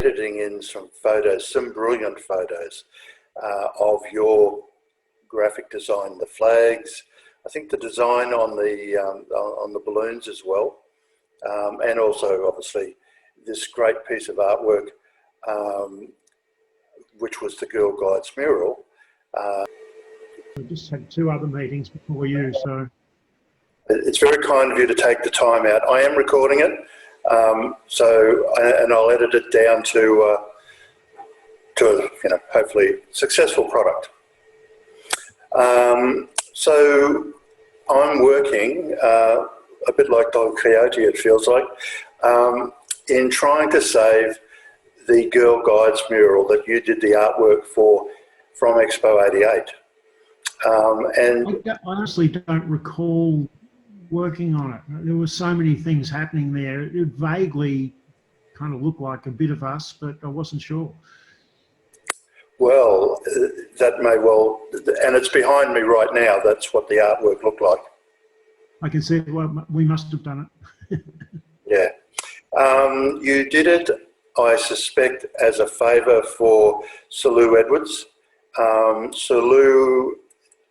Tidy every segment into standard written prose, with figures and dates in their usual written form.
editing in some photos, some brilliant photos of your graphic design, the flags, I think the design on the balloons as well, and also obviously this great piece of artwork, which was the Girl Guides mural. We just had 2 other meetings before you, so. It's very kind of you to take the time out. I am recording it, and I'll edit it down to hopefully successful product. So I'm working a bit like Don Quixote, it feels like, in trying to save the Girl Guides mural that you did the artwork for from Expo '88. And I honestly don't recall working on it. There were so many things happening there. It vaguely kind of looked like a bit of us, but I wasn't sure. Well, that may well, and it's behind me right now. That's what the artwork looked like. I can see, well, we must have done it. Yeah. You did it, I suspect, as a favour for Sir Lou Edwards. Sir Lou,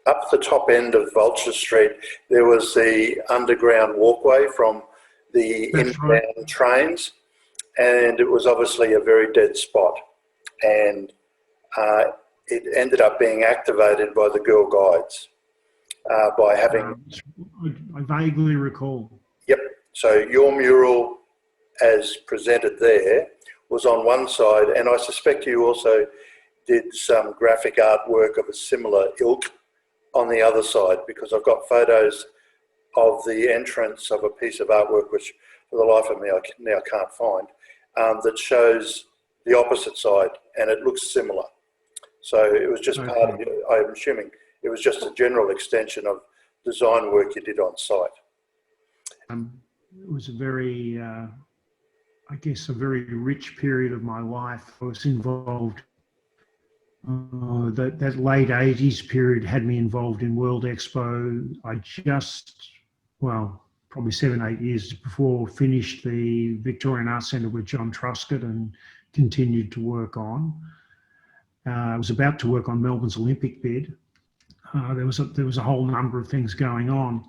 up the top end of Vulture Street, there was the underground walkway from the inbound trains, and it was obviously a very dead spot. And it ended up being activated by the Girl Guides by having... I vaguely recall. Yep. So your mural, as presented there, was on one side, and I suspect you also did some graphic artwork of a similar ilk on the other side, because I've got photos of the entrance of a piece of artwork, which for the life of me I now can't find, that shows the opposite side, and it looks similar. So it was just part of it. I'm assuming it was just a general extension of design work you did on site. It was a very, I guess, a very rich period of my life. I was involved. That late 80s period had me involved in World Expo. I just, well, probably 7-8 years before, finished the Victorian Arts Centre with John Truscott and continued to work on. I was about to work on Melbourne's Olympic bid. There was a whole number of things going on,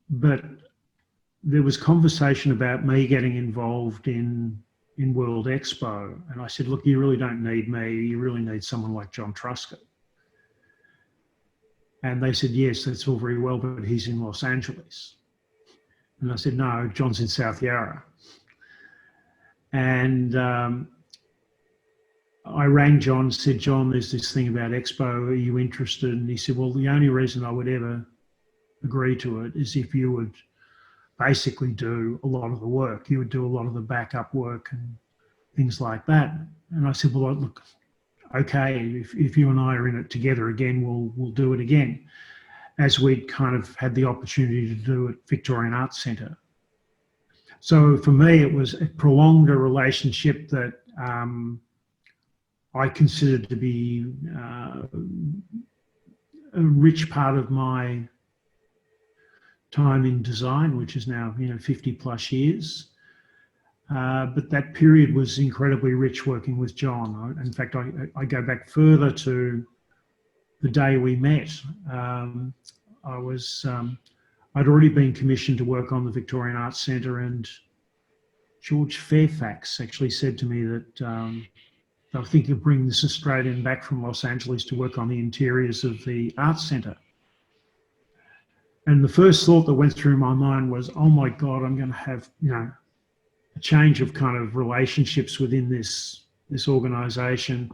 but there was conversation about me getting involved in World Expo, and I said, look, you really don't need me, you really need someone like John Truscott. And they said, yes, that's all very well, but he's in Los Angeles. And I said, no, John's in South Yarra. And I rang John, said, John, there's this thing about Expo, are you interested? And he said, well, the only reason I would ever agree to it is if you would basically do a lot of the work. You would do a lot of the backup work and things like that. And I said, well, look, okay, if you and I are in it together again, we'll do it again, as we'd kind of had the opportunity to do at Victorian Arts Centre. So for me, it was a prolonged relationship that I considered to be a rich part of my time in design, which is now 50 plus years. But that period was incredibly rich working with John. In fact, I go back further to the day we met. I'd already been commissioned to work on the Victorian Arts Centre, and George Fairfax actually said to me that they were thinking of bringing this Australian back from Los Angeles to work on the interiors of the Arts Centre. And the first thought that went through my mind was, oh my God, I'm going to have, a change of kind of relationships within this organisation.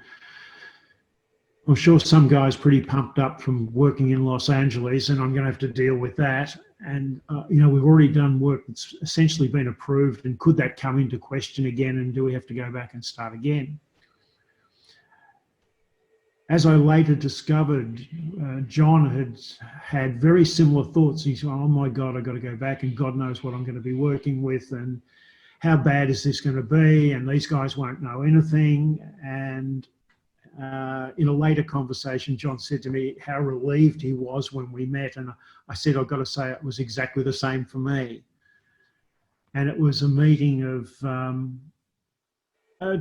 I'm sure some guy's pretty pumped up from working in Los Angeles, and I'm going to have to deal with that. And, we've already done work that's essentially been approved, and could that come into question again, and do we have to go back and start again? As I later discovered, John had very similar thoughts. He said, oh my God, I've got to go back, and God knows what I'm going to be working with, and how bad is this going to be? And these guys won't know anything. And in a later conversation, John said to me how relieved he was when we met. And I said, I've got to say, it was exactly the same for me. And it was a meeting of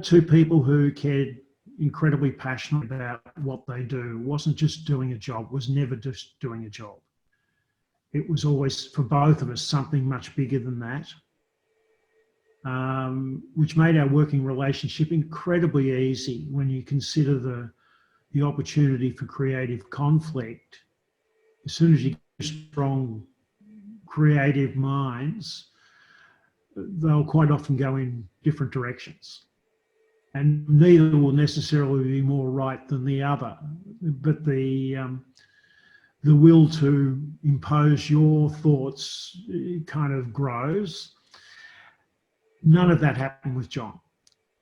Two people who cared incredibly passionately about what they do. It wasn't just doing a job, was never just doing a job. It was always, for both of us, something much bigger than that, which made our working relationship incredibly easy when you consider the opportunity for creative conflict. As soon as you get strong creative minds, they'll quite often go in different directions. And neither will necessarily be more right than the other, but the will to impose your thoughts kind of grows. None of that happened with John.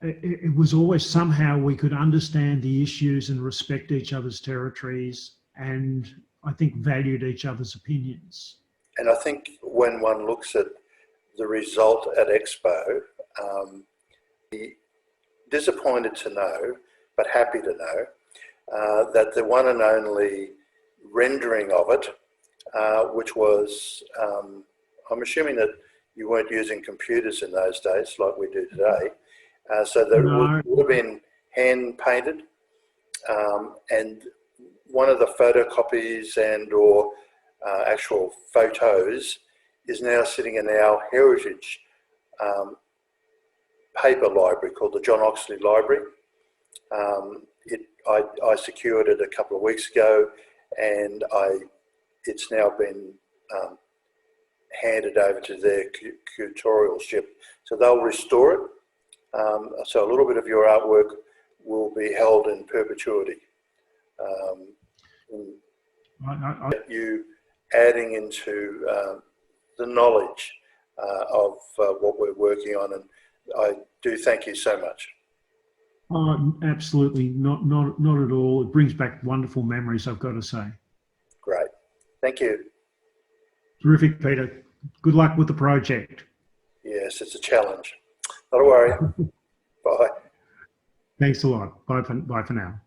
It was always somehow we could understand the issues and respect each other's territories, and I think valued each other's opinions. And I think when one looks at the result at Expo, disappointed to know, but happy to know, that the one and only rendering of it, which was, I'm assuming that you weren't using computers in those days like we do today, so that it would have been hand painted, and one of the photocopies and or actual photos is now sitting in our heritage paper library called the John Oxley Library. I secured it a couple of weeks ago, and it's now been handed over to their curatorialship. So they'll restore it. So a little bit of your artwork will be held in perpetuity. You adding into the knowledge of what we're working on, and I do thank you so much. Absolutely, not at all. It brings back wonderful memories, I've got to say. Great, thank you. Terrific, Peter. Good luck with the project. Yes, it's a challenge. Not a worry. Bye. Thanks a lot. Bye for now.